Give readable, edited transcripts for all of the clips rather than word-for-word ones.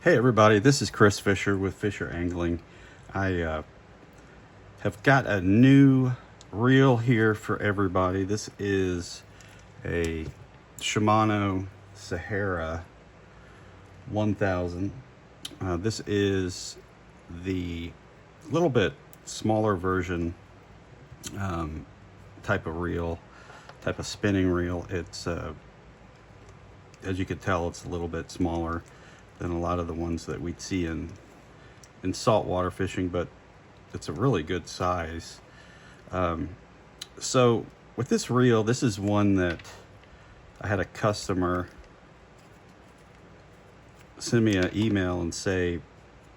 Hey everybody, this is Chris Fischer with Fischer Angling. I have got a new reel here for everybody. This is a Shimano Sahara 1000. This is the little bit smaller version type of reel, type of spinning reel. It's as you can tell, it's a little bit smaller than a lot of the ones that we'd see in saltwater fishing, but it's a really good size. So with this reel, this is one that I had a customer send me an email and say,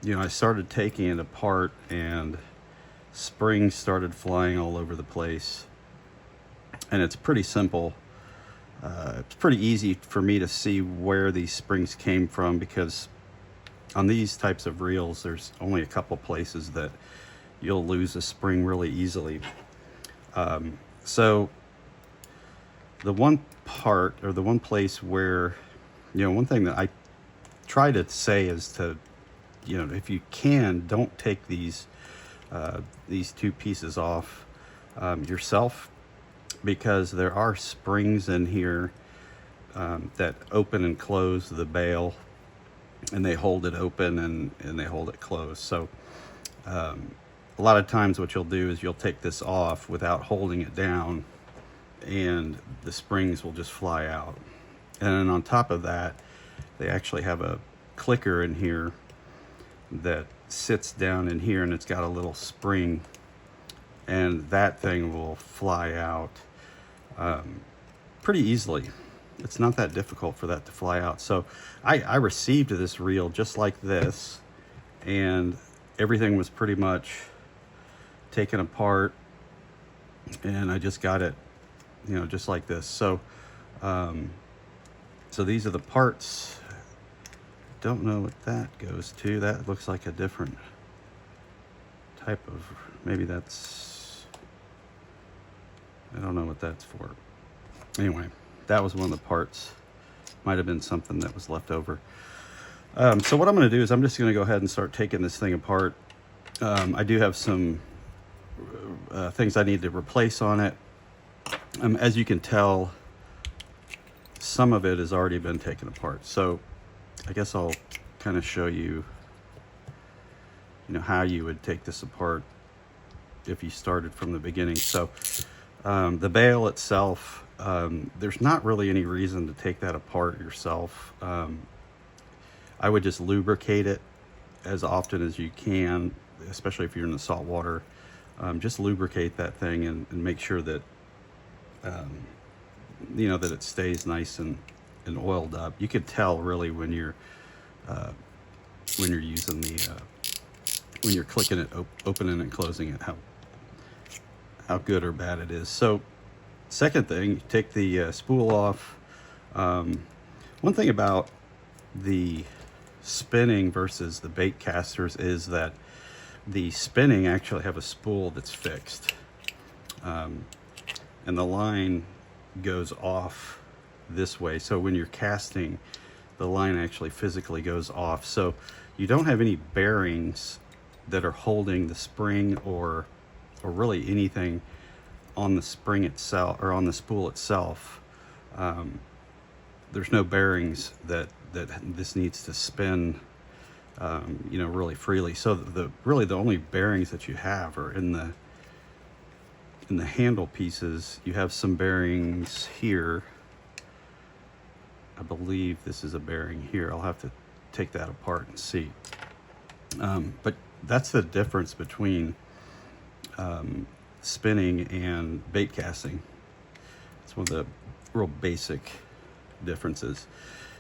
you know, I started taking it apart and springs started flying all over the place. And it's pretty simple. It's pretty easy for me to see where these springs came from, because on these types of reels, there's only a couple places that you'll lose a spring really easily. So the one part, or the one place where, you know, one thing that I try to say is to, you know, if you can, don't take these two pieces off yourself, because there are springs in here that open and close the bail, and they hold it open and they hold it closed. So a lot of times what you'll do is you'll take this off without holding it down, and the springs will just fly out. And then on top of that, they actually have a clicker in here that sits down in here, and it's got a little spring, and that thing will fly out pretty easily. It's not that difficult for that to fly out. So I received this reel just like this, and everything was pretty much taken apart, and I just got it, you know, just like this. So so these are the parts. Don't know what that goes to. That looks like a different type of, maybe that's, I don't know what that's for. Anyway, that was one of the parts. Might have been something that was left over. So what I'm going to do is I'm just going to go ahead and start taking this thing apart. I do have some things I need to replace on it. As you can tell, some of it has already been taken apart. So I guess I'll kind of show you, you know, how you would take this apart if you started from the beginning. So the bail itself, there's not really any reason to take that apart yourself. I would just lubricate it as often as you can, especially if you're in the salt water. Just lubricate that thing and make sure that you know, that it stays nice and oiled up. You could tell really when you're using the when you're clicking it, opening and closing it, how good or bad it is. So second thing, you take the spool off. One thing about the spinning versus the bait casters is that the spinning actually have a spool that's fixed, and the line goes off this way. So when you're casting, the line actually physically goes off. So you don't have any bearings that are holding the spring or really anything on the spring itself or on the spool itself. There's no bearings that this needs to spin, you know, really freely. So really the only bearings that you have are in the handle pieces. You have some bearings here. I believe this is a bearing here. I'll have to take that apart and see. But that's the difference between spinning and bait casting. It's one of the real basic differences.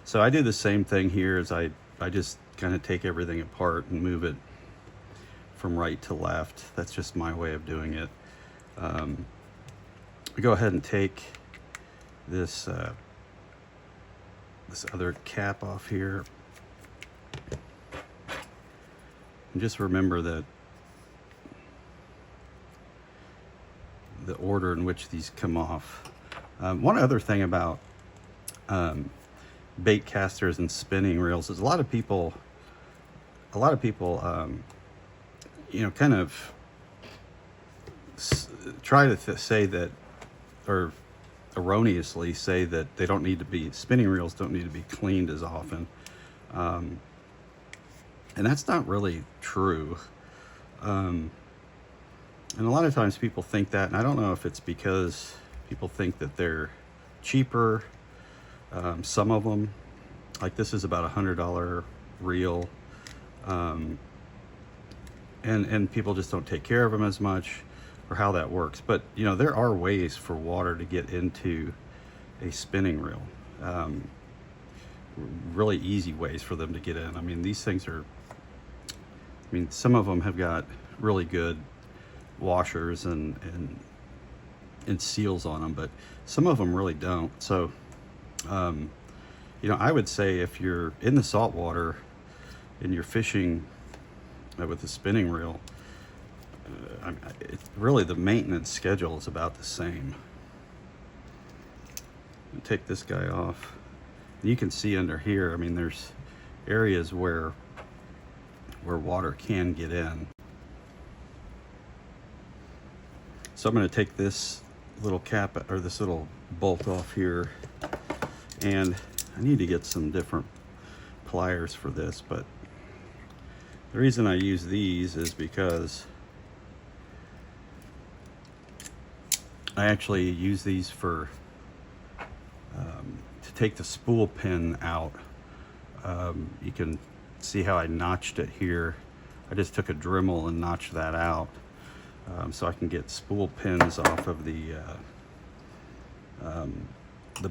So I do the same thing here, as I just kind of take everything apart and move it from right to left. That's just my way of doing it. We go ahead and take this this other cap off here, and just remember that the order in which these come off. One other thing about bait casters and spinning reels is a lot of people a lot of people, you know, kind of try to say that, or erroneously say that they don't need to be, spinning reels don't need to be cleaned as often. And that's not really true. And a lot of times people think that, and I don't know if it's because people think that they're cheaper. Some of them, like this is about $100 reel, and people just don't take care of them as much, or how that works. But you know, there are ways for water to get into a spinning reel, really easy ways for them to get in. I mean, these things are, I mean, some of them have got really good washers and seals on them, but some of them really don't. So you know, I would say if you're in the saltwater and you're fishing with a spinning reel, it's really, the maintenance schedule is about the same. I'll take this guy off. You can see under here, I mean, there's areas where water can get in. So I'm going to take this little cap, or this little bolt off here, and I need to get some different pliers for this, but the reason I use these is because I actually use these for to take the spool pin out. You can see how I notched it here. I just took a Dremel and notched that out, so I can get spool pins off of the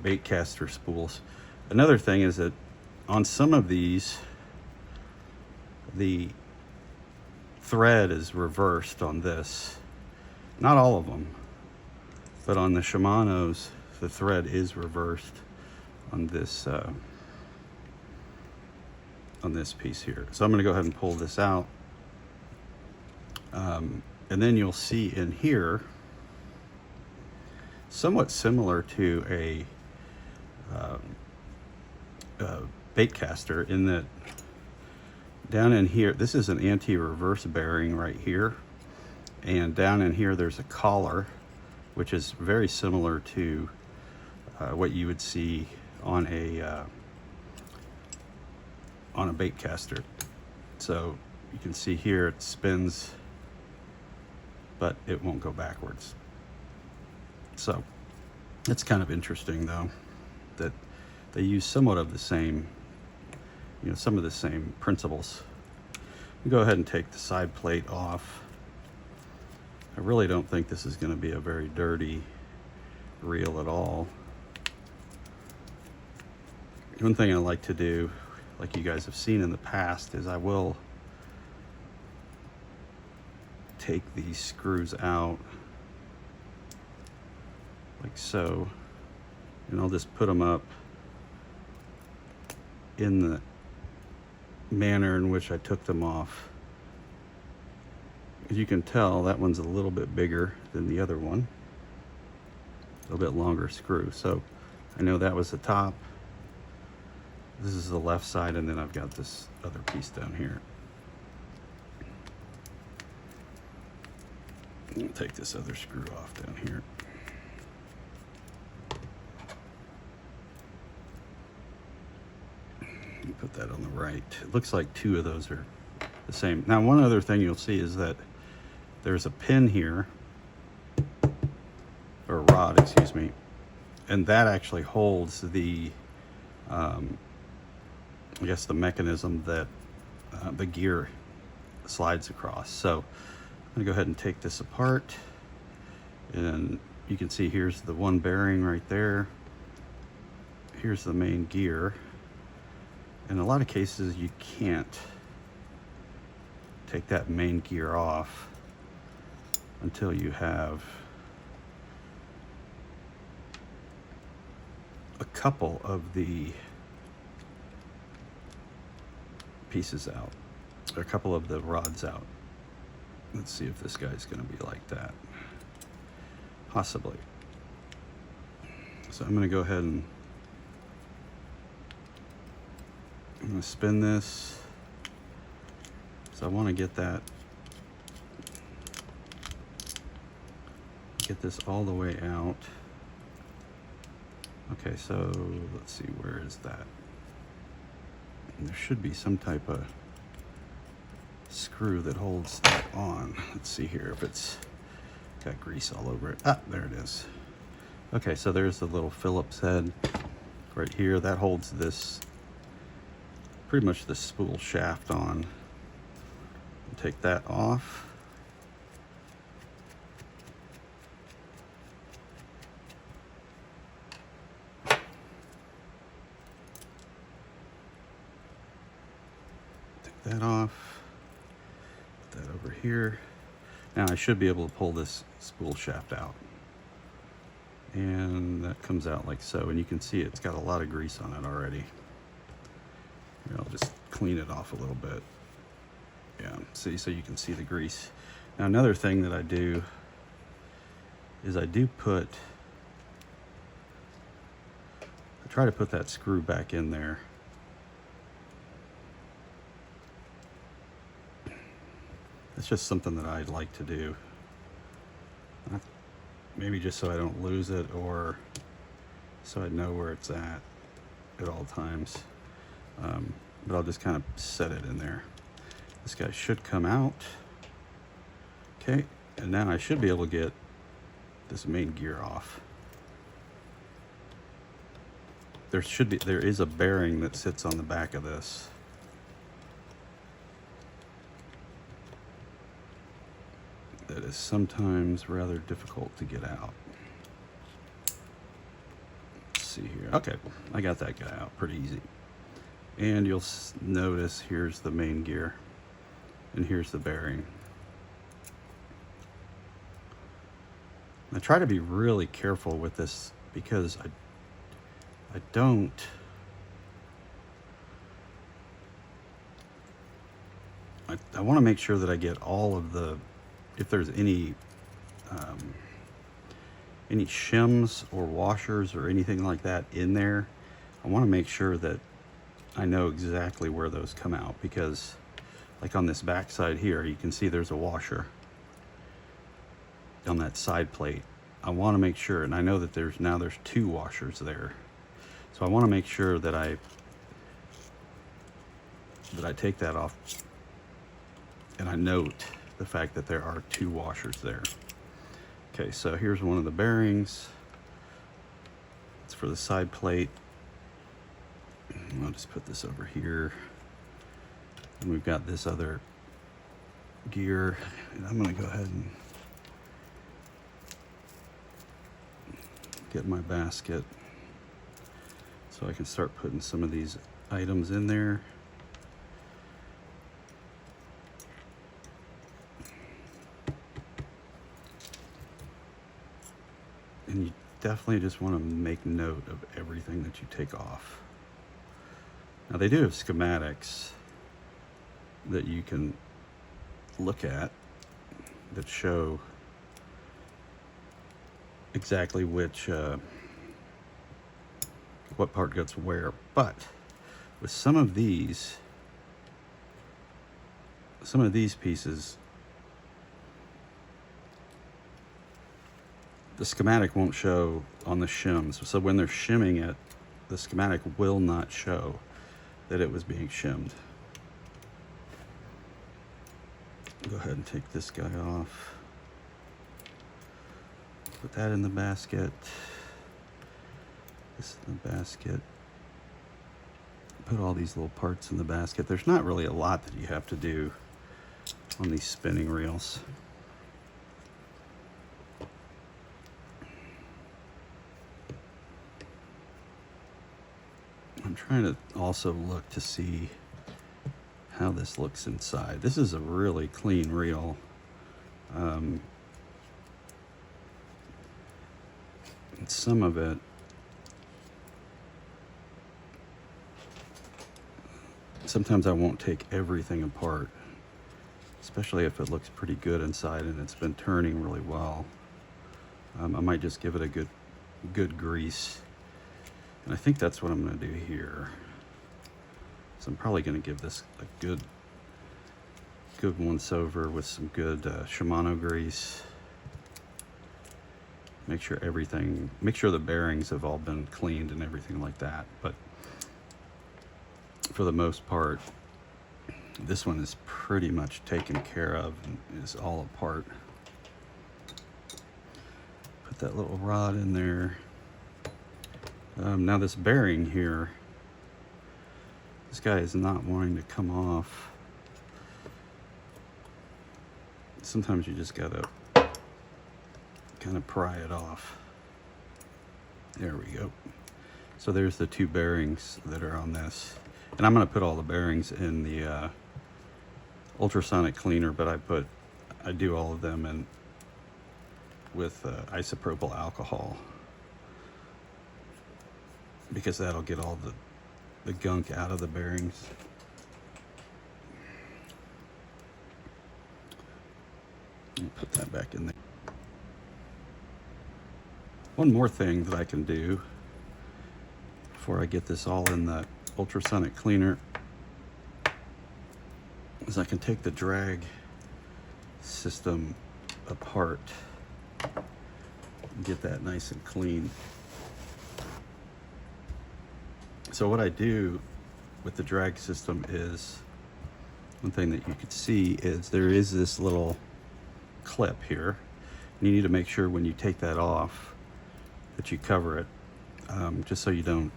bait caster spools. Another thing is that on some of these, the thread is reversed on this. Not all of them, but on the Shimano's, the thread is reversed on this piece here. So I'm going to go ahead and pull this out, and then you'll see in here, somewhat similar to a bait caster, in that down in here, this is an anti-reverse bearing right here, and down in here there's a collar, which is very similar to what you would see on a bait caster. So you can see here it spins, but it won't go backwards. So it's kind of interesting, though, that they use somewhat of the same, you know, some of the same principles. We'll go ahead and take the side plate off. I really don't think this is going to be a very dirty reel at all. One thing I like to do, like you guys have seen in the past, is I will take these screws out like so, and I'll just put them up in the manner in which I took them off. As you can tell, that one's a little bit bigger than the other one, a little bit longer screw. So I know that was the top. This is the left side, and then I've got this other piece down here. I'll take this other screw off down here. Put that on the right. It looks like two of those are the same. Now, one other thing you'll see is that there's a pin here, or a rod, excuse me, and that actually holds the, I guess, the mechanism that the gear slides across. So I'm gonna go ahead and take this apart, and you can see here's the one bearing right there. Here's the main gear. In a lot of cases, you can't take that main gear off until you have a couple of the pieces out, or a couple of the rods out. Let's see if this guy's going to be like that. Possibly. So I'm going to go ahead and I'm going to spin this, So I want to get this all the way out. Okay, so let's see, where is that? And there should be some type of screw that holds that on. Let's see here if it's got grease all over it. Ah, there it is. Okay, so there's the little Phillips head right here. That holds this, pretty much the spool shaft on. Take that off. Take that off. Put that over here. Now I should be able to pull this spool shaft out. And that comes out like so. And you can see it's got a lot of grease on it already. Here, I'll just clean it off a little bit. Yeah, see, so you can see the grease. Now another thing that I do is I try to put that screw back in there. It's just something that I'd like to do. Maybe just so I don't lose it, or so I know where it's at all times. But I'll just kind of set it in there. This guy should come out. Okay, and now I should be able to get this main gear off. There is a bearing that sits on the back of this. That is sometimes rather difficult to get out. Let's see here. Okay, I got that guy out pretty easy. And you'll notice here's the main gear, and here's the bearing. I try to be really careful with this because I want to make sure that I get all of the, if there's any shims or washers or anything like that in there, I want to make sure that I know exactly where those come out, because like on this back side here, you can see there's a washer on that side plate. I want to make sure, and I know that there's 2 washers there. So I want to make sure that I take that off, and I note the fact that there are 2 washers there. Okay, so here's one of the bearings. It's for the side plate. I'll just put this over here. And we've got this other gear, and I'm going to go ahead and get my basket so I can start putting some of these items in there. And you definitely just want to make note of everything that you take off. Now they do have schematics that you can look at that show exactly what part goes where, but with some of these pieces, the schematic won't show on the shims. So when they're shimming it, the schematic will not show that it was being shimmed. Go ahead and take this guy off. Put that in the basket. This in the basket. Put all these little parts in the basket. There's not really a lot that you have to do on these spinning reels. I'm trying to also look to see how this looks inside. This is a really clean reel. And some of it, sometimes I won't take everything apart, especially if it looks pretty good inside and it's been turning really well. I might just give it a good grease. And I think that's what I'm going to do here. So I'm probably going to give this a good once over with some good Shimano grease. Make sure the bearings have all been cleaned and everything like that. But for the most part, this one is pretty much taken care of and is all apart. Put that little rod in there. Now this bearing here, this guy is not wanting to come off. Sometimes you just gotta kind of pry it off. There we go. So there's the two bearings that are on this. And I'm gonna put all the bearings in the ultrasonic cleaner, but I do all of them in with isopropyl alcohol, because that'll get all the gunk out of the bearings. Put that back in there. One more thing that I can do before I get this all in the ultrasonic cleaner is I can take the drag system apart and get that nice and clean. So what I do with the drag system is, one thing that you could see is there is this little clip here. You need to make sure when you take that off that you cover it, just so you don't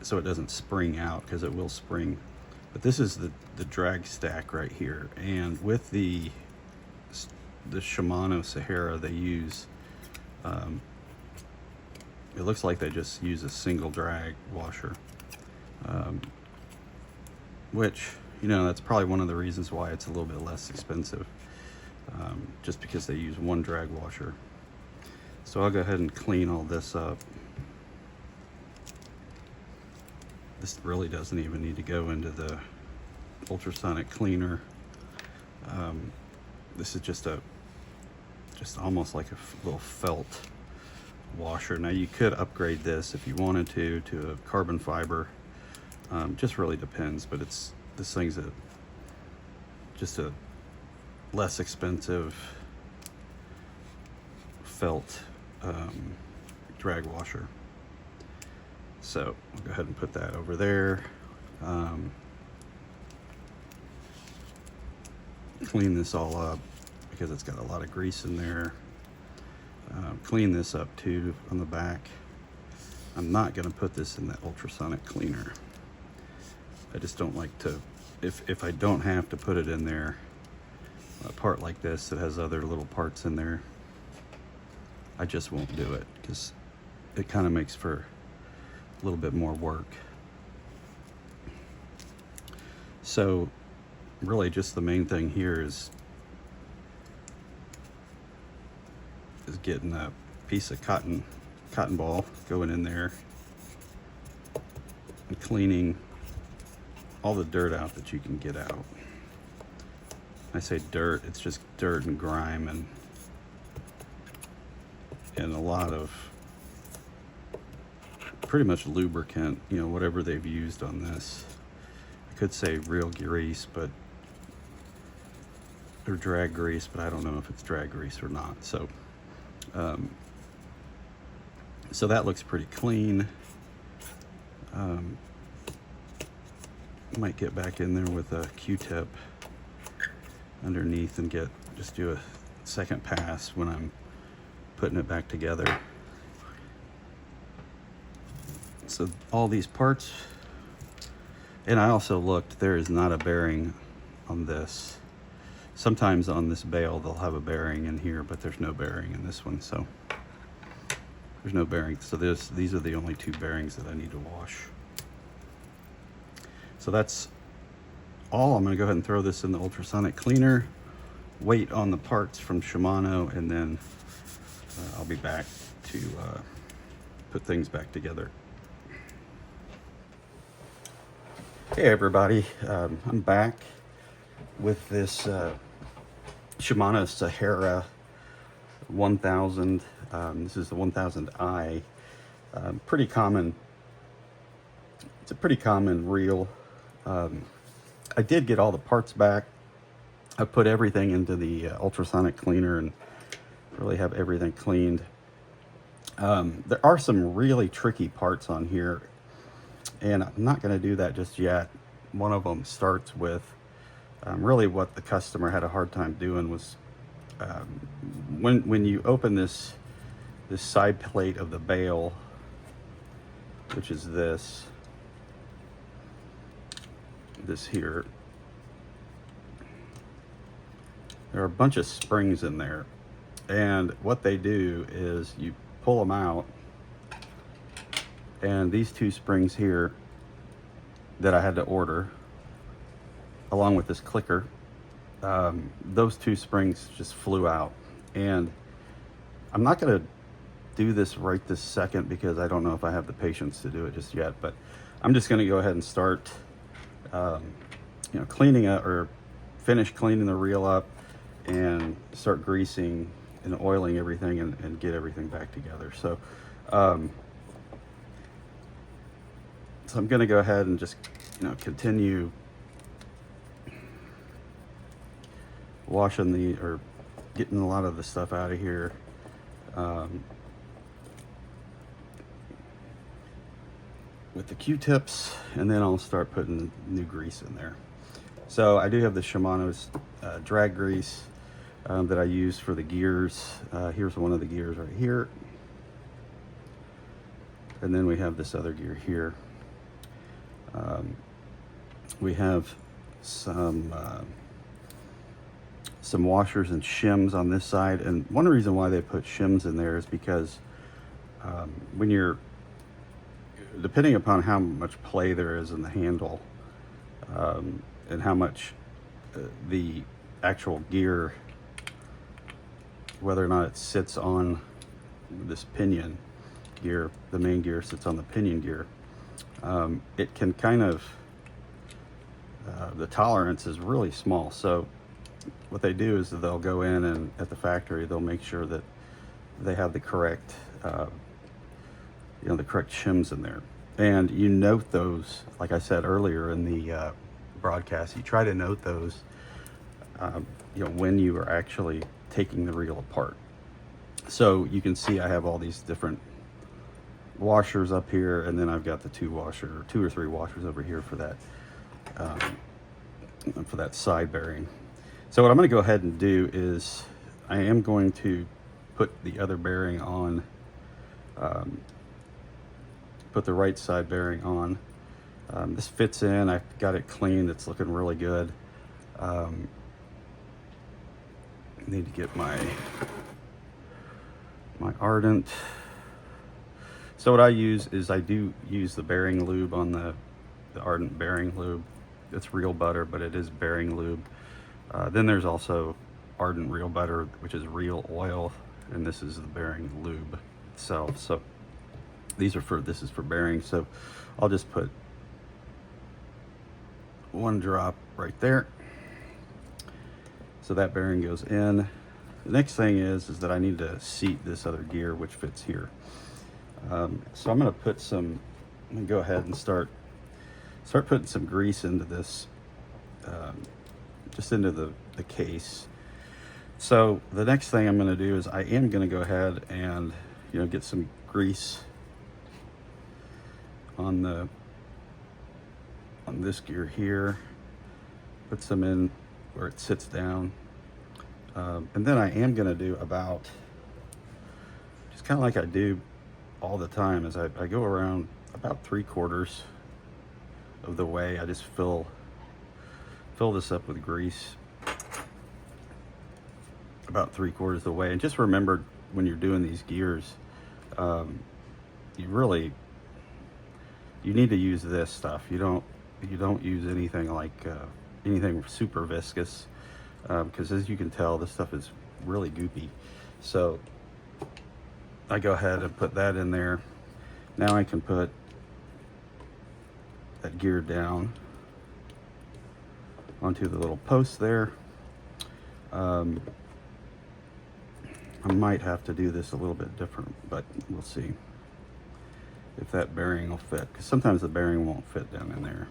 so it doesn't spring out, because it will spring. But this is the drag stack right here, and with the Shimano Sahara they use, it looks like they just use a single drag washer, which, you know, that's probably one of the reasons why it's a little bit less expensive, just because they use one drag washer. So I'll go ahead and clean all this up. This really doesn't even need to go into the ultrasonic cleaner. This is just almost like a little felt washer. Now you could upgrade this if you wanted to a carbon fiber. Just really depends, but this thing's just a less expensive felt drag washer. So we'll go ahead and put that over there. Clean this all up because it's got a lot of grease in there. Clean this up too on the back. I'm not going to put this in the ultrasonic cleaner. I just don't like to, if I don't have to put it in there, a part like this that has other little parts in there, I just won't do it, because it kind of makes for a little bit more work. So really just the main thing here is getting a piece of cotton ball going in there and cleaning all the dirt out that you can get out. I say dirt, it's just dirt and grime and a lot of pretty much lubricant, you know, whatever they've used on this. I could say real grease, but or drag grease, but I don't know if it's drag grease or not. So so that looks pretty clean. Might get back in there with a Q-tip underneath and just do a second pass when I'm putting it back together. So all these parts, and I also looked, there is not a bearing on this. Sometimes on this bale they'll have a bearing in here, but there's no bearing in this one, so there's no bearing. So these are the only two bearings that I need to wash. So that's all. I'm going to go ahead and throw this in the ultrasonic cleaner, wait on the parts from Shimano, and then I'll be back to put things back together. Hey everybody, I'm back with this Shimano Sahara 1000. This is the 1000i. Pretty common. It's a pretty common reel. I did get all the parts back. I put everything into the ultrasonic cleaner and really have everything cleaned. There are some really tricky parts on here, and I'm not going to do that just yet. One of them starts with really what the customer had a hard time doing was when you open this side plate of the bale, which is this here, there are a bunch of springs in there, and what they do is you pull them out, and these two springs here that I had to order along with this clicker, those two springs just flew out. And I'm not going to do this right this second because I don't know if I have the patience to do it just yet, but I'm just going to go ahead and start cleaning it, or finish cleaning the reel up and start greasing and oiling everything and get everything back together. So so I'm going to go ahead and just continue washing or getting a lot of the stuff out of here. With the Q-tips, and then I'll start putting new grease in there. So I do have the Shimano's drag grease that I use for the gears. Here's one of the gears right here. And then we have this other gear here. We have some washers and shims on this side, and one reason why they put shims in there is because when you're, depending upon how much play there is in the handle, and how much the actual gear, whether or not it sits on this pinion gear, the main gear sits on the pinion gear, it can kind of, the tolerance is really small. So what they do is they'll go in, and at the factory they'll make sure that they have the correct the correct shims in there, and you note those, like I said earlier in the broadcast, you try to note those when you are actually taking the reel apart. So you can see I have all these different washers up here, and then I've got the two or three washers over here for that side bearing. So what I'm going to go ahead and do is I am going to put the other bearing on, put the right side bearing on. This fits in. I've got it cleaned. It's looking really good. I need to get my Ardent. So what I use is I do use the bearing lube on the Ardent bearing lube. It's real butter, but it is bearing lube. Then there's also Ardent real butter, which is real oil, and this is the bearing lube itself. So this is for bearings. So I'll just put one drop right there. So that bearing goes in. The next thing is that I need to seat this other gear, which fits here. So I'm going to go ahead and start putting some grease into this, just into the case. So the next thing I'm going to do is I am going to go ahead and get some grease on this gear here, put some in where it sits down, and then I am going to do about, just kind of like I do all the time, is I go around about 3/4 of the way. I just fill this up with grease about 3/4 of the way. And just remember, when you're doing these gears, you need to use this stuff. You don't use anything like anything super viscous, because as you can tell, this stuff is really goopy. So I go ahead and put that in there. Now I can put that gear down onto the little post there. I might have to do this a little bit different, but we'll see if that bearing will fit, because sometimes the bearing won't fit down in there.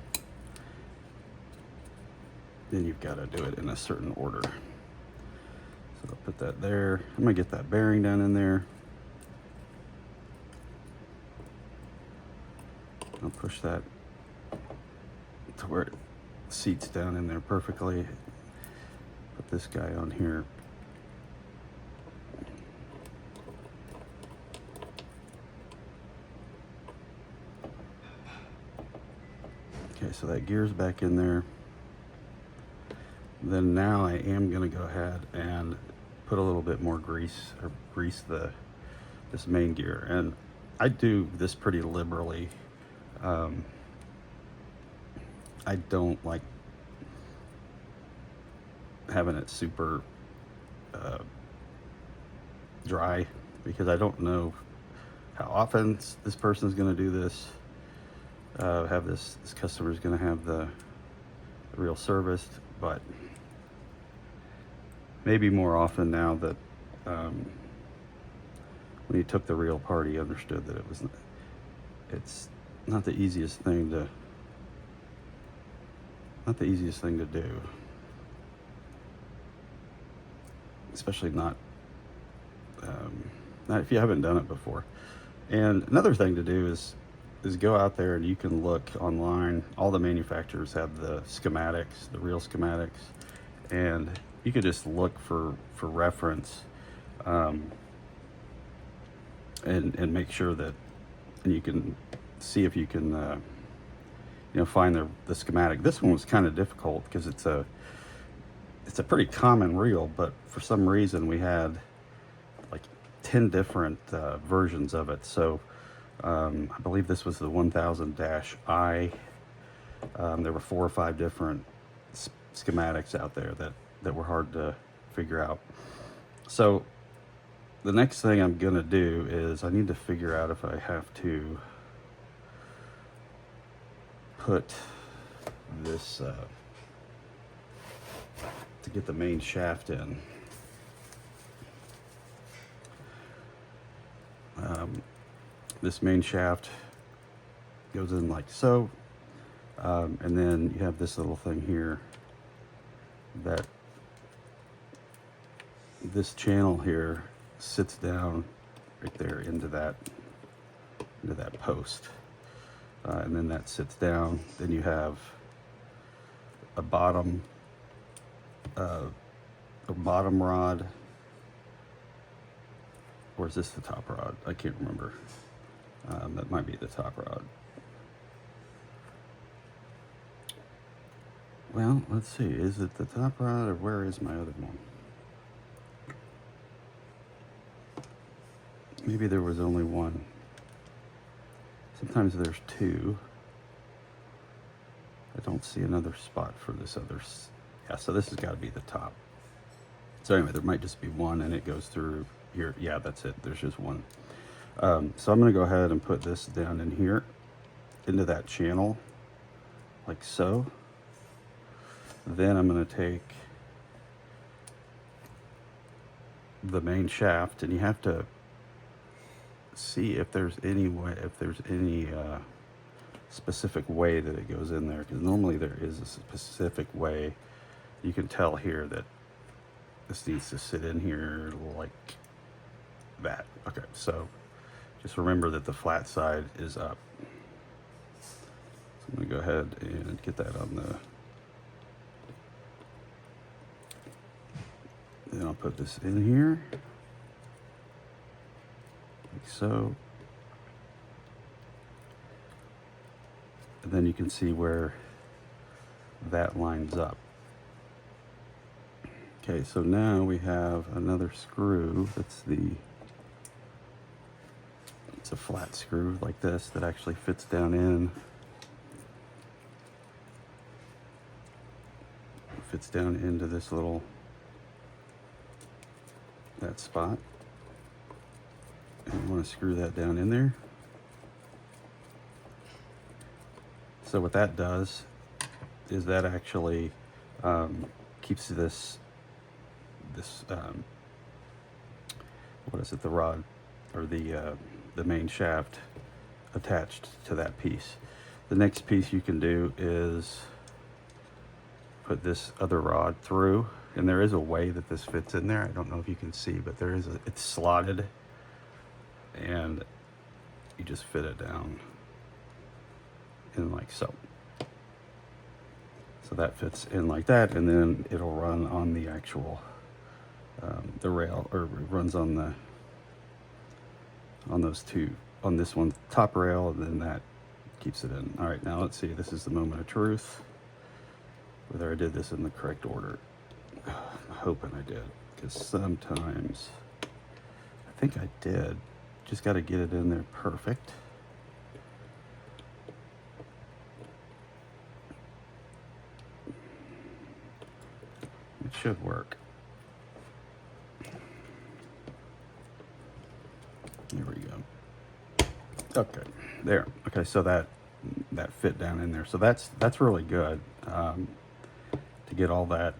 then you've got to do it in a certain order. So I'll put that there. I'm gonna get that bearing down in there. I'll push that to where it seats down in there perfectly. Put this guy on here. Okay, so that gear's back in there. Then now I am gonna go ahead and put a little bit more grease, or grease this main gear. And I do this pretty liberally. I don't like having it super dry, because I don't know how often this person's going to do this. This customer is going to have the reel serviced, but maybe more often now that when he took the reel apart, he understood that it's not the easiest thing to do, especially not if you haven't done it before. And another thing to do is go out there and you can look online. All the manufacturers have the schematics, the reel schematics, and you could just look for reference, and make sure that, and you can see if you can find the schematic. This one was kind of difficult because it's a pretty common reel, but for some reason we had like 10 different versions of it. So I believe this was the 1000-I. There were 4 or 5 different schematics out there that were hard to figure out. So the next thing I'm gonna do is I need to figure out if I have to put this to get the main shaft in. This main shaft goes in like so, and then you have this little thing here that this channel here sits down right there into that post, and then that sits down. Then you have a bottom rod, or is this the top rod? I can't remember. That might be the top rod. Well, let's see. Is it the top rod, or where is my other one? Maybe there was only one. Sometimes there's 2. I don't see another spot for this other. Yeah, so this has got to be the top. So anyway, there might just be one, and it goes through here. Yeah, that's it. There's just one. So I'm going to go ahead and put this down in here, into that channel, like so. Then I'm going to take the main shaft, and you have to see if there's any specific way that it goes in there, because normally there is a specific way. You can tell here that this needs to sit in here like that. Okay, so just remember that the flat side is up. So I'm going to go ahead and get that on the. Then I'll put this in here like so. And then you can see where that lines up. Okay, so now we have another screw it's a flat screw like this that actually fits down in. Fits down into this that spot. And you want to screw that down in there. So what that does is that actually keeps this what is it, the rod, or the main shaft attached to that piece. The next piece you can do is put this other rod through, and there is a way that this fits in there. I don't know if you can see, but there is it's slotted, and you just fit it down in like so. So that fits in like that, and then it'll run on the actual the rail, or it runs on the those two, on this one top rail, and then that keeps it in. All right, now let's see. This is the moment of truth. Whether I did this in the correct order. I'm hoping I did, because sometimes I think I did. Just got to get it in there perfect. It should work. There we go. Okay, there. Okay, so that fit down in there. So that's really good, to get all that,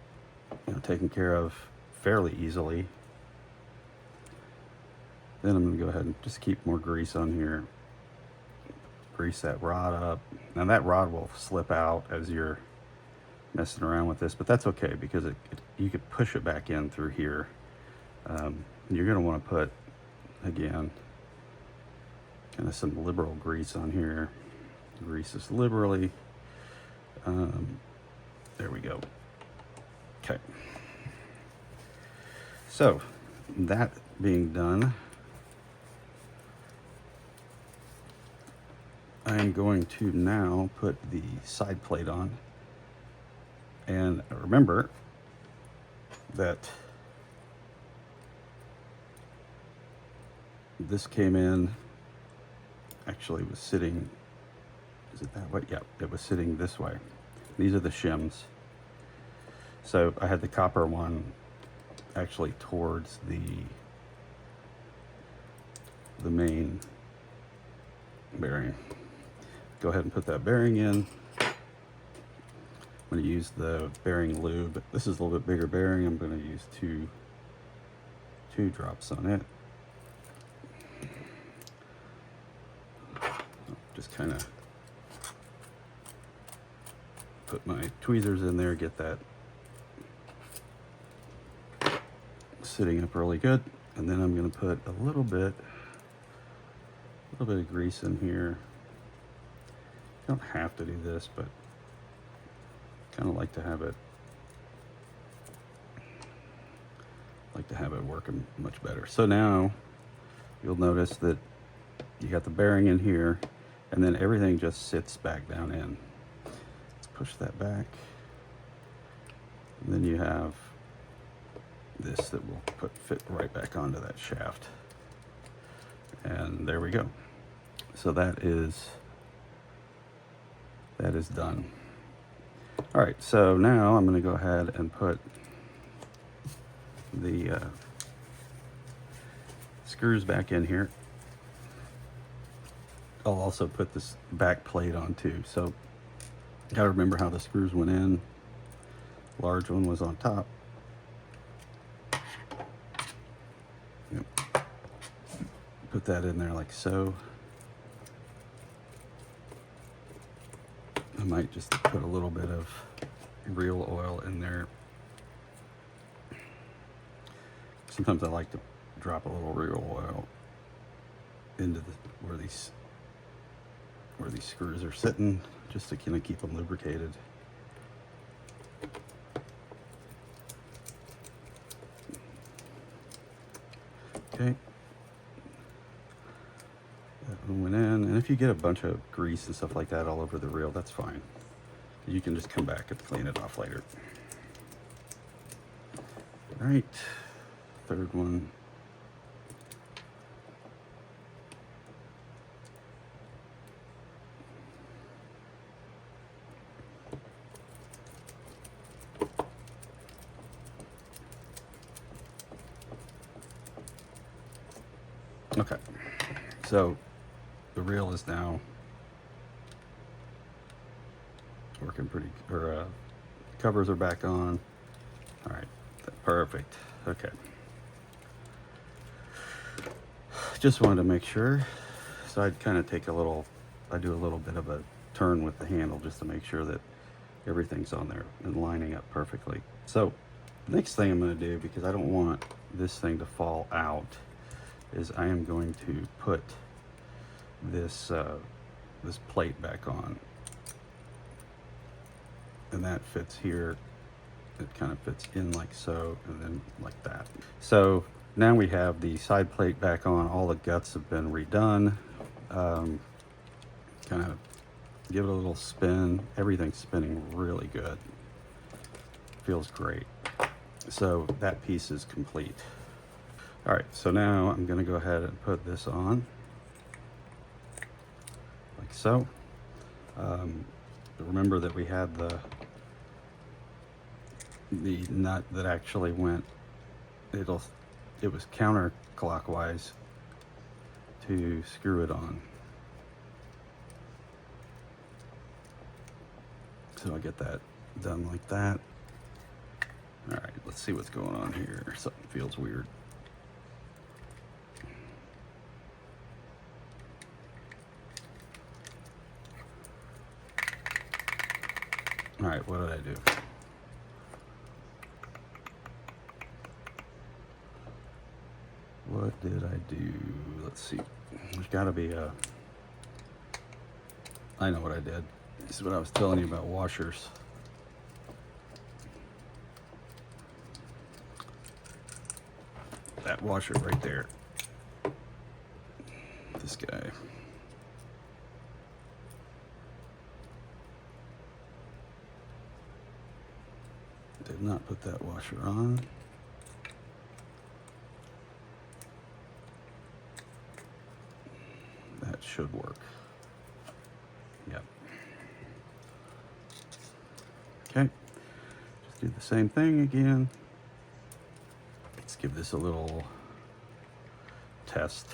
you know, taken care of fairly easily. Then I'm going to go ahead and just keep more grease on here. Grease that rod up. Now that rod will slip out as you're messing around with this, but that's okay, because you could push it back in through here. You're going to want to put, again, kind of some liberal grease on here. Grease this liberally. There we go. Okay. So that being done, I'm going to now put the side plate on. And remember that this came in, actually was sitting, is it that way? Yeah, it was sitting this way. These are the shims. So I had the copper one actually towards the main bearing. Go ahead and put that bearing in. I'm going to use the bearing lube. This is a little bit bigger bearing. I'm going to use two drops on it. Just kind of put my tweezers in there, get that sitting up really good, and then I'm going to put a little bit of grease in here. You don't have to do this, but kind of like to have it working much better. So now you'll notice that you got the bearing in here, and then everything just sits back down in. Let's push that back, and then you have this that will fit right back onto that shaft, and there we go. So that is done. All right, so now I'm going to go ahead and put the screws back in here. I'll also put this back plate on too. So got to remember how the screws went in. Large one was on top. Yep. Put that in there like so. I might just put a little bit of real oil in there. Sometimes I like to drop a little real oil into where these screws are sitting, just to kind of keep them lubricated. Okay. That one went in, and if you get a bunch of grease and stuff like that all over the reel, that's fine. You can just come back and clean it off later. All right, third one. Okay, so the reel is now working pretty, covers are back on. All right, perfect. Okay. Just wanted to make sure. So I'd kind of take I do a little bit of a turn with the handle just to make sure that everything's on there and lining up perfectly. So next thing I'm going to do, because I don't want this thing to fall out, is I am going to put this this plate back on, and that fits here. It kind of fits in like so, and then like that. So now we have the side plate back on. All the guts have been redone. Kind of give it a little spin. Everything's spinning really good. Feels great. So that piece is complete. All right, so now I'm going to go ahead and put this on like so. Remember that we had the nut that actually went, it was counterclockwise to screw it on. So I get that done like that. All right, let's see what's going on here. Something feels weird. All right, what did I do? What did I do? Let's see. There's got to be a... I know what I did. This is what I was telling you about washers. That washer right there. This guy. Did not put that washer on. That should work. Yep. Okay. Just do the same thing again. Let's give this a little test.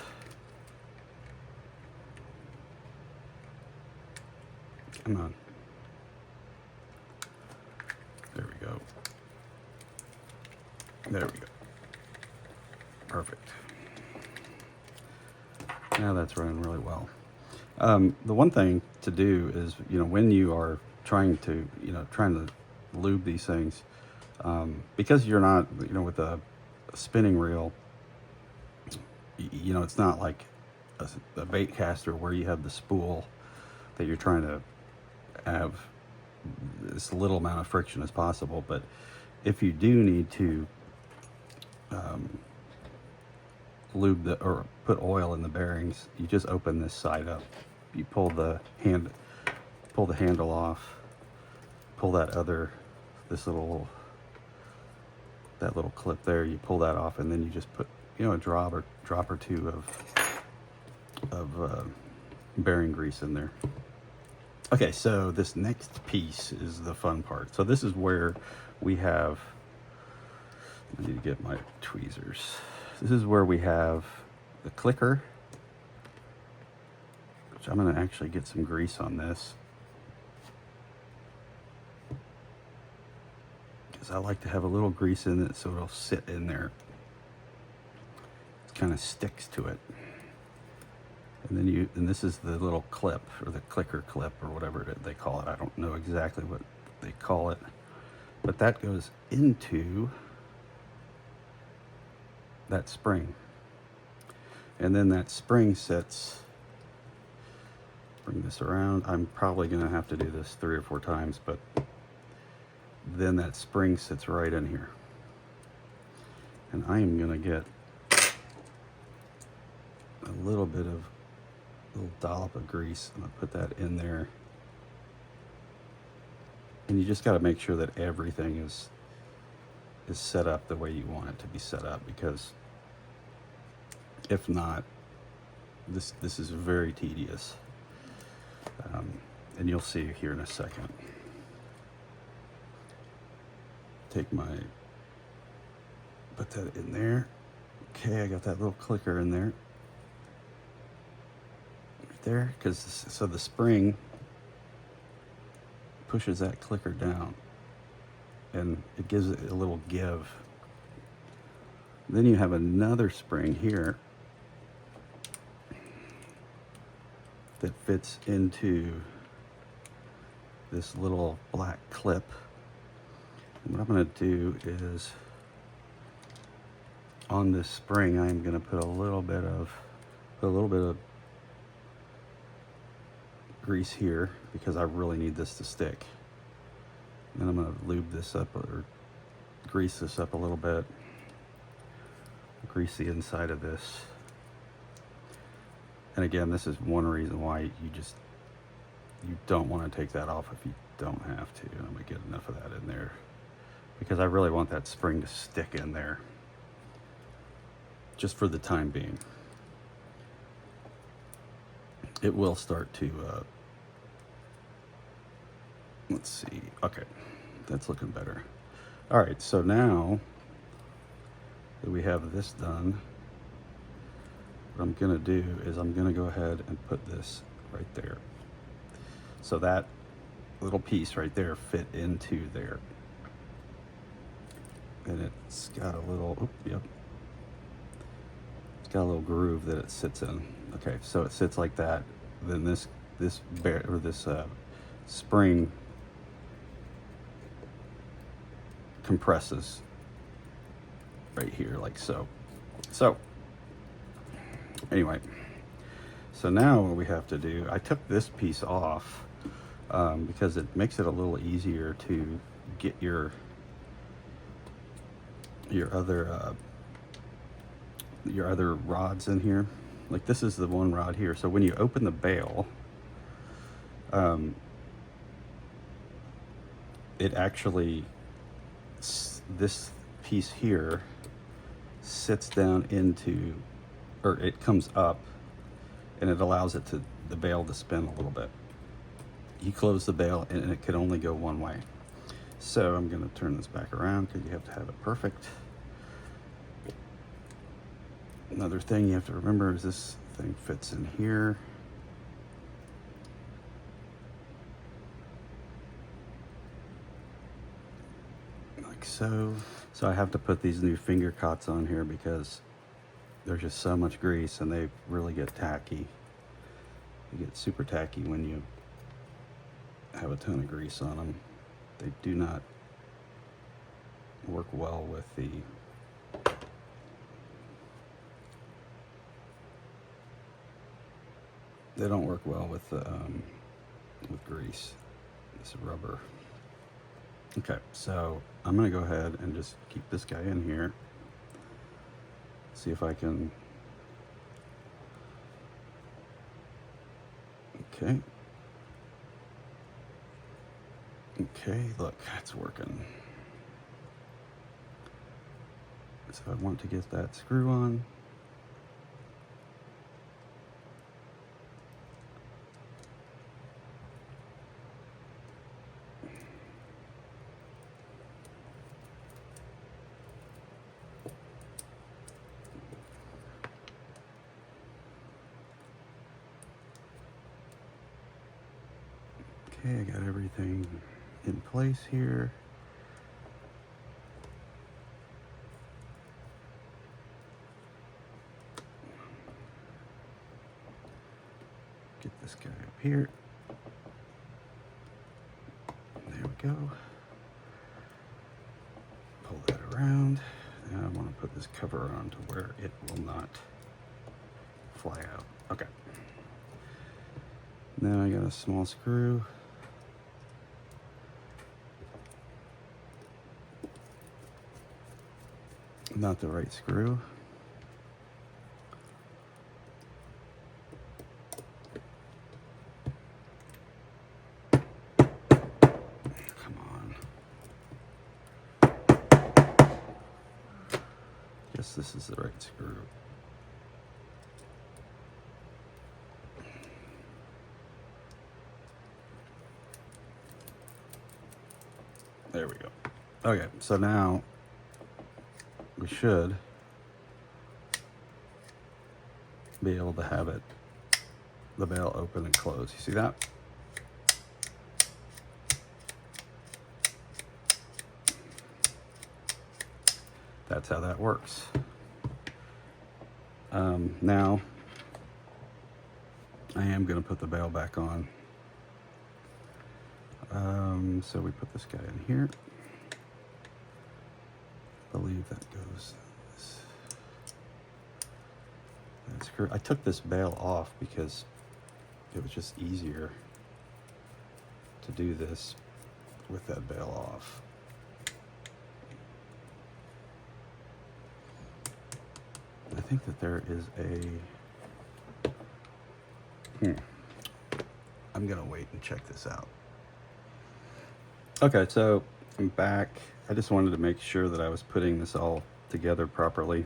Come on. There we go. There we go. Perfect. Now that's running really well. The one thing to do is, when you are trying to lube these things, because you're not, with a spinning reel, it's not like a bait caster where you have the spool that you're trying to have as little amount of friction as possible. But if you do need to lube or put oil in the bearings, you just open this side up. You pull the handle off, pull that little clip there, you pull that off, and then you just put a drop or two of bearing grease in there. Okay, so this next piece is the fun part. So this is where we have, I need to get my tweezers. This is where we have the clicker, which I'm going to actually get some grease on this, because I like to have a little grease in it so it'll sit in there. It kind of sticks to it. And then and this is the little clip, or the clicker clip, or whatever they call it. I don't know exactly what they call it, but that goes into that spring. And then that spring sits, bring this around. I'm probably gonna have to do this 3 or 4 times, but then that spring sits right in here. And I am gonna get a little dollop of grease. I'm gonna put that in there. And you just gotta make sure that everything is set up the way you want it to be set up, because if not, this is very tedious. And you'll see here in a second. Put that in there. Okay, I got that little clicker in there. Right there, so the spring pushes that clicker down, and it gives it a little give. Then you have another spring here that fits into this little black clip. And what I'm going to do is, on this spring, I'm going to put a little bit of grease here because I really need this to stick. Then I'm going to lube this up or grease this up a little bit. Grease the inside of this. And again, this is one reason why you don't want to take that off if you don't have to. And I'm going to get enough of that in there because I really want that spring to stick in there just for the time being. It will start to, let's see, okay, that's looking better. All right, so now that we have this done, what I'm gonna do is I'm gonna go ahead and put this right there. So that little piece right there fit into there. And it's got a little, yep. It's got a little groove that it sits in. Okay, so it sits like that. Then this spring compresses right here like so. So anyway, so now what we have to do, I took this piece off because it makes it a little easier to get your other rods in here. Like this is the one rod here. So when you open the bail, it actually, this piece here sits down into, or it comes up and it allows it to, the bail to spin a little bit. You close the bail and it can only go one way. So I'm going to turn this back around because you have to have it perfect. Another thing you have to remember is this thing fits in here. Like so. So I have to put these new finger cots on here because there's just so much grease and they really get tacky. They get super tacky when you have a ton of grease on them. They do not work well with the they don't work well with grease. This rubber. Okay, so I'm gonna go ahead and just keep this guy in here. See if I can. Okay. Okay, look, it's working. So I want to get that screw on. Okay, I got everything in place here. Get this guy up here. There we go. Pull that around. Now I want to put this cover on to where it will not fly out. Okay. Now I got a small screw. Not the right screw. Come on. Guess this is the right screw. There we go. Okay, so now we should be able to have it, the bail open and close. You see that? That's how that works. Now I am going to put the bail back on. So we put this guy in here. I believe that goes. I took this bail off because it was just easier to do this with that bail off. I think that there is a... I'm gonna wait and check this out. Okay, so I'm back. I just wanted to make sure that I was putting this all together properly.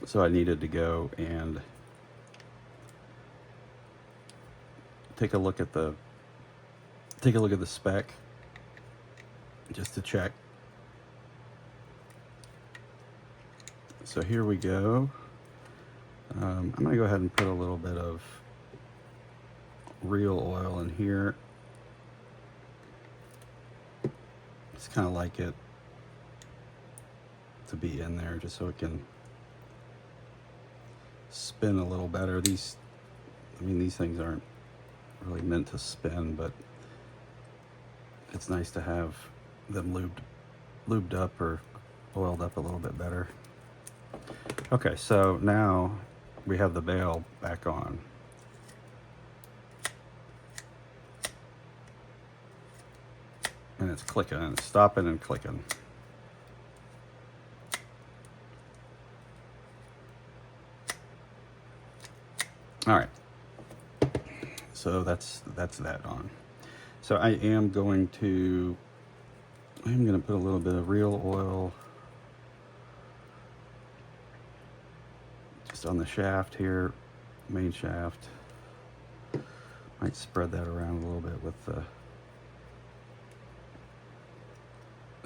So I needed to go and take a look at the spec just to check. So here we go. I'm gonna go ahead and put a little bit of real oil in here. Just kind of like it to be in there just so it can spin a little better. I mean, these things aren't really meant to spin, but it's nice to have them lubed up or oiled up a little bit better. Okay, so now we have the bail back on. And it's clicking and it's stopping and clicking. All right, so that's that on. So I am going to put a little bit of real oil just on the shaft here, main shaft. Might spread that around a little bit with the...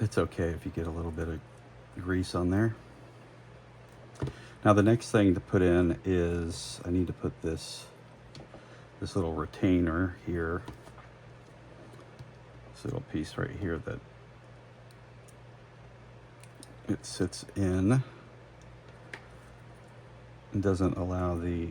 It's okay if you get a little bit of grease on there. Now the next thing to put in is I need to put this little retainer here, this little piece right here that it sits in and doesn't allow the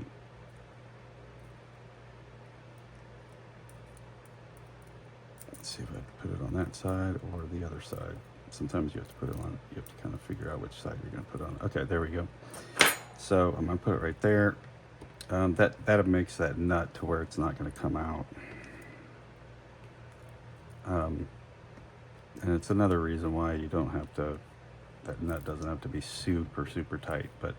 let's see if I put it on that side or the other side. Sometimes you have to put it on, you have to kind of figure out which side you're going to put on. Okay, there we go. So I'm going to put it right there. That makes that nut to where it's not going to come out. And it's another reason why you don't have to, that nut doesn't have to be super tight, but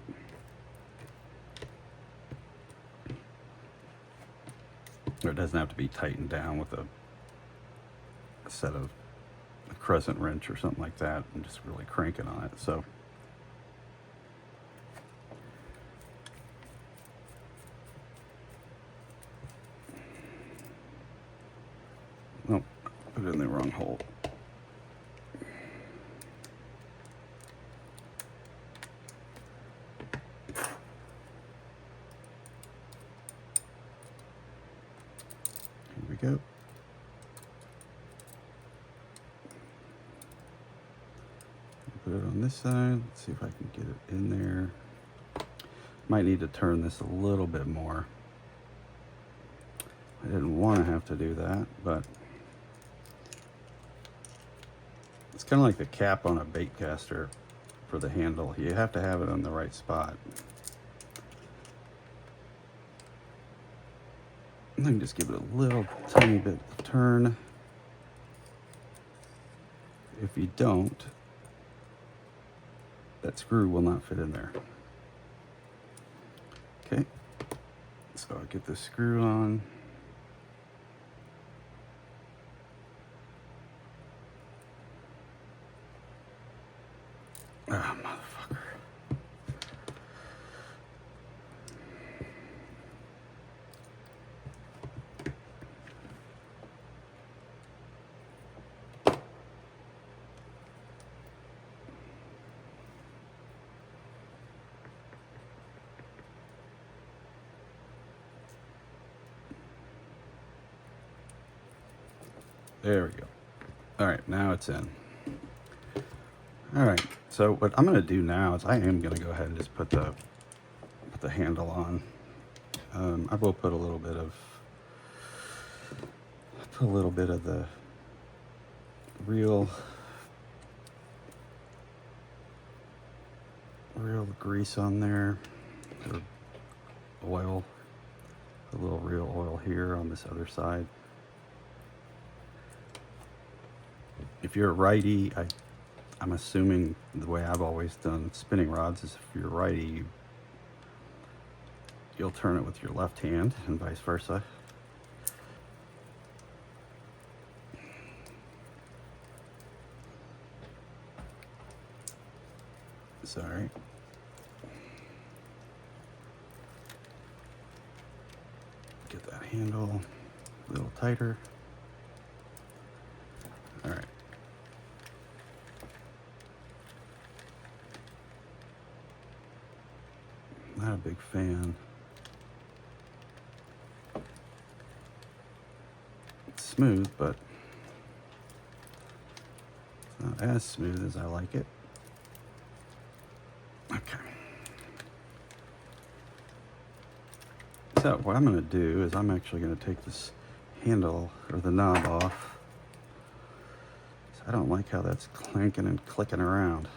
or it doesn't have to be tightened down with a set of a crescent wrench or something like that and just really cranking on it. So nope, put it in the wrong hole. Here we go. Put it on this side. Let's see if I can get it in there. Might need to turn this a little bit more. I didn't want to have to do that, but it's kind of like the cap on a bait caster for the handle. You have to have it on the right spot. And then just give it a little tiny bit of turn. If you don't, that screw will not fit in there. Okay, so I'll get this screw on. Ah, motherfucker. There we go. All right, now it's in. All right, so what I'm gonna do now is I am gonna go ahead and just put the handle on. I will put a little bit of Put a little bit of the real grease on there, or oil. A little real oil here on this other side. If you're a righty, I'm assuming the way I've always done spinning rods is if you're righty, you'll turn it with your left hand and vice versa. Sorry. Get that handle a little tighter. All right. Not a big fan. It's smooth, but it's not as smooth as I like it. Okay. So what I'm going to do is I'm actually going to take this handle or the knob off. So I don't like how that's clanking and clicking around.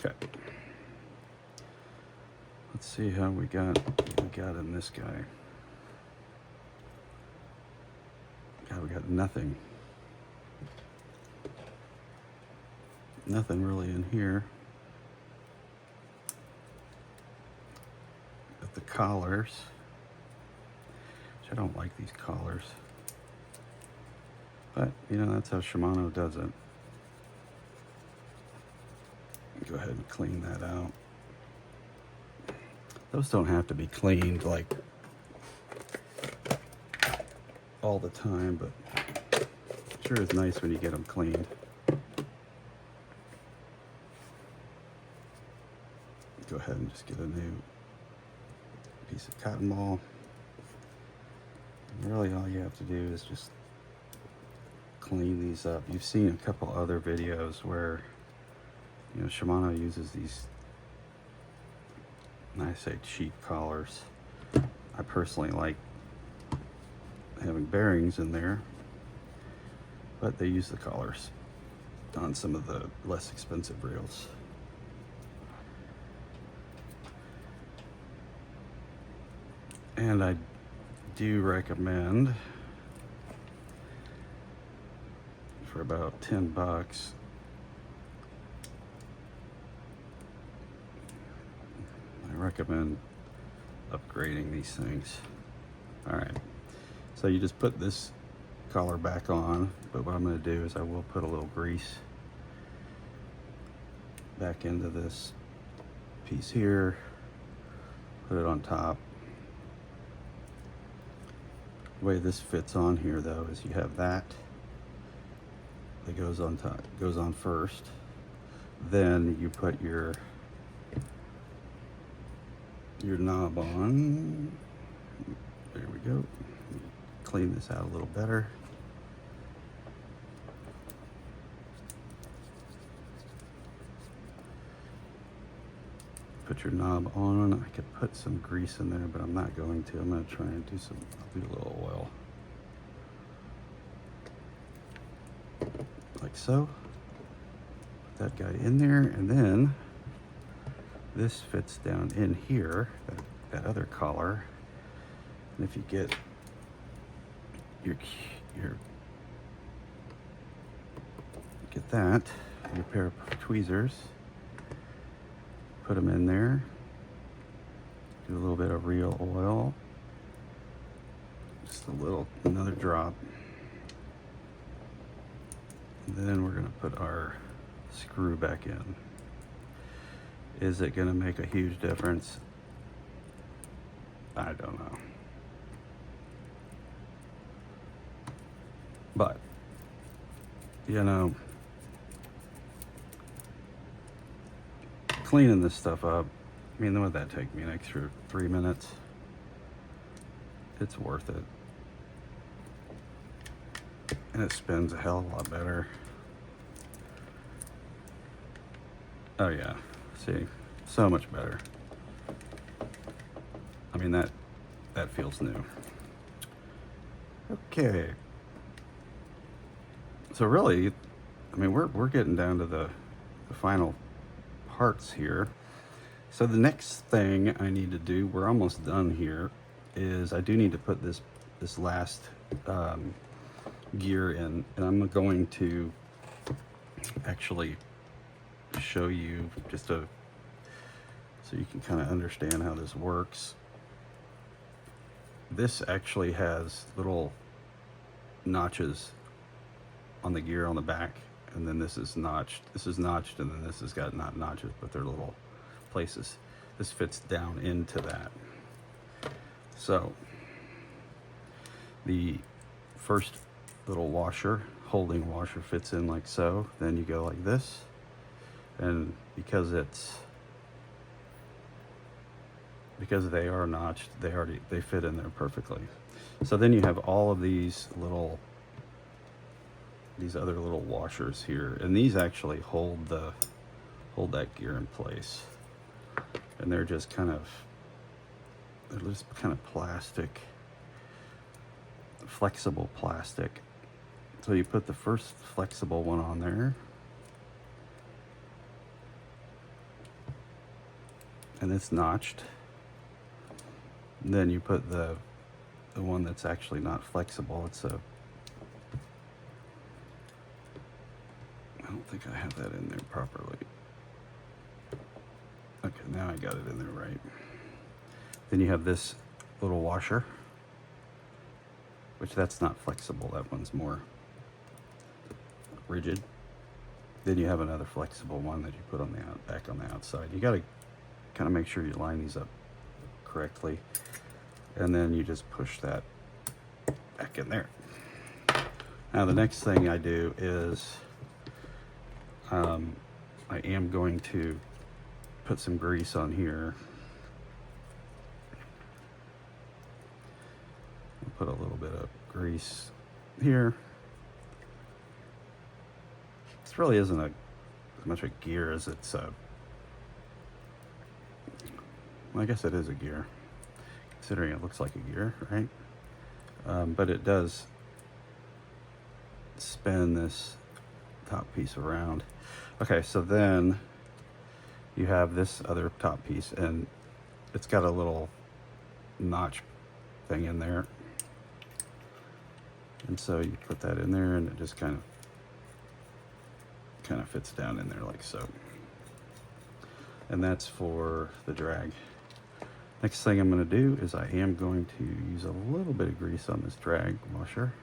Okay. Let's see how we got in this guy. God, we got nothing. Nothing really in here. Got the collars, which I don't like these collars. But, you know, that's how Shimano does it. Go ahead and clean that out. Those don't have to be cleaned like all the time, but sure is nice when you get them cleaned. Go ahead and just get a new piece of cotton ball. And really all you have to do is just clean these up. You've seen a couple other videos where, you know, Shimano uses these, and I say cheap collars. I personally like having bearings in there, but they use the collars on some of the less expensive reels. And I do recommend, for about 10 bucks, I recommend upgrading these things. All right, so you just put this collar back on, but what I'm going to do is I will put a little grease back into this piece here, put it on top. The way this fits on here though is you have that goes on top, goes on first, then you put your knob on. There we go. Clean this out a little better. Put your knob on. I could put some grease in there, but I'm not going to. I'm going to try and do some, I'll do a little oil. Like so. Put that guy in there, and then this fits down in here, that other collar. And if you get get that, your pair of tweezers, put them in there, do a little bit of real oil, just a little, another drop. And then we're gonna put our screw back in. Is it gonna make a huge difference? I don't know. But, you know, cleaning this stuff up, I mean, what would that take me, an extra 3 minutes? it's worth it. And it spins a hell of a lot better. Oh yeah, see, so much better. I mean, that feels new. Okay. So really, I mean, we're getting down to the final parts here. So the next thing I need to do, we're almost done here, is I do need to put this last gear in, and I'm going to actually show you just so you can kind of understand how this works. This actually has little notches on the gear on the back, and then this is notched, and then this has got not notches, but they're little places. This fits down into that. So the first little washer, holding washer, fits in like so. Then you go like this, and because they are notched, they fit in there perfectly. So then you have all of these other little washers here, and these actually hold that gear in place. And they're just kind of plastic, flexible plastic. So you put the first flexible one on there, and it's notched. And then you put the one that's actually not flexible. I don't think I have that in there properly. Okay, now I got it in there right. Then you have this little washer, which that's not flexible. That one's more rigid. Then you have another flexible one that you put on the back on the outside. You got to kind of make sure you line these up correctly, and then you just push that back in there. Now the next thing I do is I am going to put some grease on here. I'll put a little bit of grease here. This really isn't as much a gear as it's well, I guess it is a gear, considering it looks like a gear, right? But it does spin this top piece around. Okay, so then you have this other top piece, and it's got a little notch thing in there. And so you put that in there, and it just kind of fits down in there like so. And that's for the drag. Next thing I'm going to do is I am going to use a little bit of grease on this drag washer.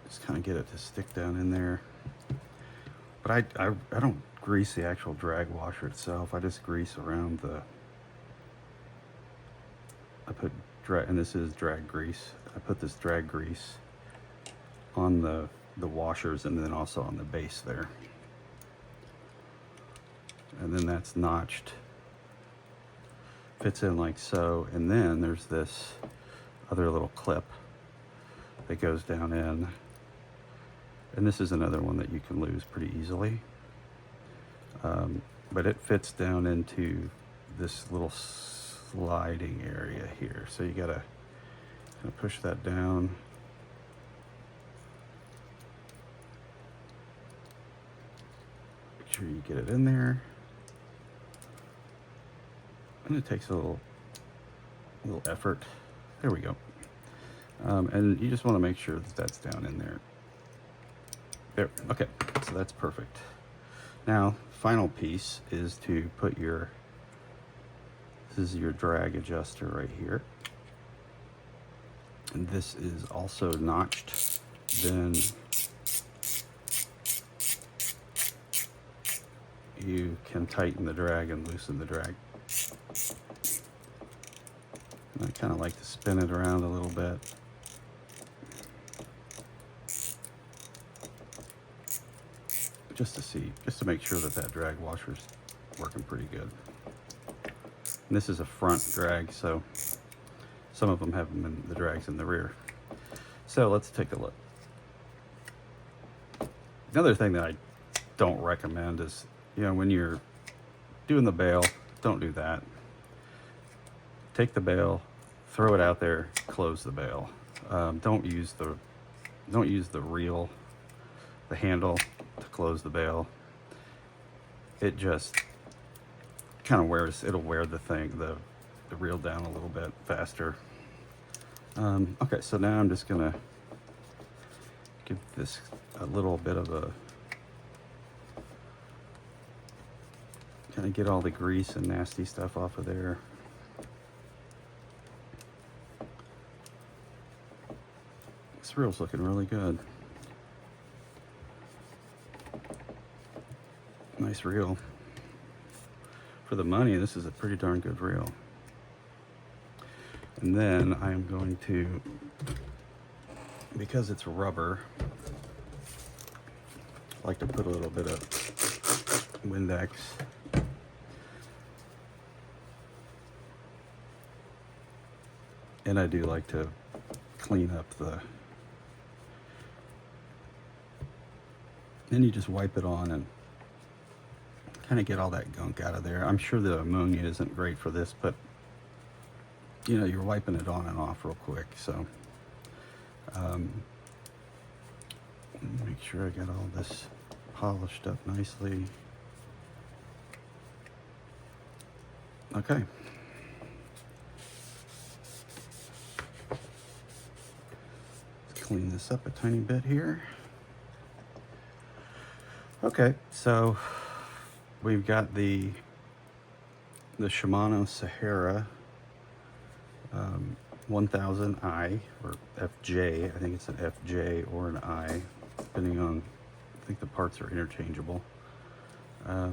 Just kind of get it to stick down in there. But I don't grease the actual drag washer itself. I just grease around and this is drag grease. I put this drag grease on the washers, and then also on the base there. And then that's notched, fits in like so. And then there's this other little clip that goes down in, and this is another one that you can lose pretty easily. But it fits down into this little sliding area here. So you gotta kind of push that down. Make sure you get it in there. And it takes a little effort. There we go. And you just want to make sure that that's down in there. There, okay, so that's perfect. Now, final piece is to put this is your drag adjuster right here. And this is also notched. Then you can tighten the drag and loosen the drag. And I kind of like to spin it around a little bit. Just to make sure that drag washer's working pretty good. And this is a front drag, so some of them have them in the drags in the rear. So let's take a look. Another thing that I don't recommend is, you know, when you're doing the bail, don't do that. Take the bail, throw it out there, close the bail. Don't use the reel, the handle to close the bail. It just kind of it'll wear the reel down a little bit faster. Okay, so now I'm just gonna give this a little bit of a, kind of get all the grease and nasty stuff off of there. This reel's looking really good. Nice reel. For the money, this is a pretty darn good reel. And then I am going to, because it's rubber, I like to put a little bit of Windex. And I do like to clean up then you just wipe it on and kind of get all that gunk out of there. I'm sure the ammonia isn't great for this, but you know, you're wiping it on and off real quick. So make sure I got all this polished up nicely. Okay. Let's clean this up a tiny bit here. Okay, so we've got the Shimano Sahara 1000i, or FJ. I think it's an FJ or an I, depending on, I think the parts are interchangeable. But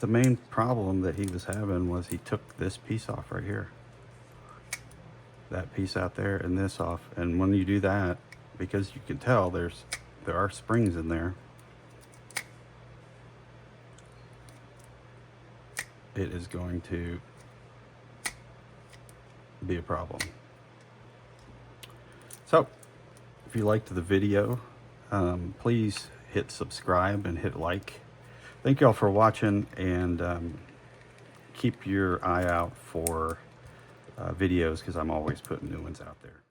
the main problem that he was having was he took this piece off right here. That piece out there and this off. And when you do that, because you can tell there are springs in there, it is going to be a problem. So if you liked the video, please hit subscribe and hit like. Thank you all for watching, and keep your eye out for videos, because I'm always putting new ones out there.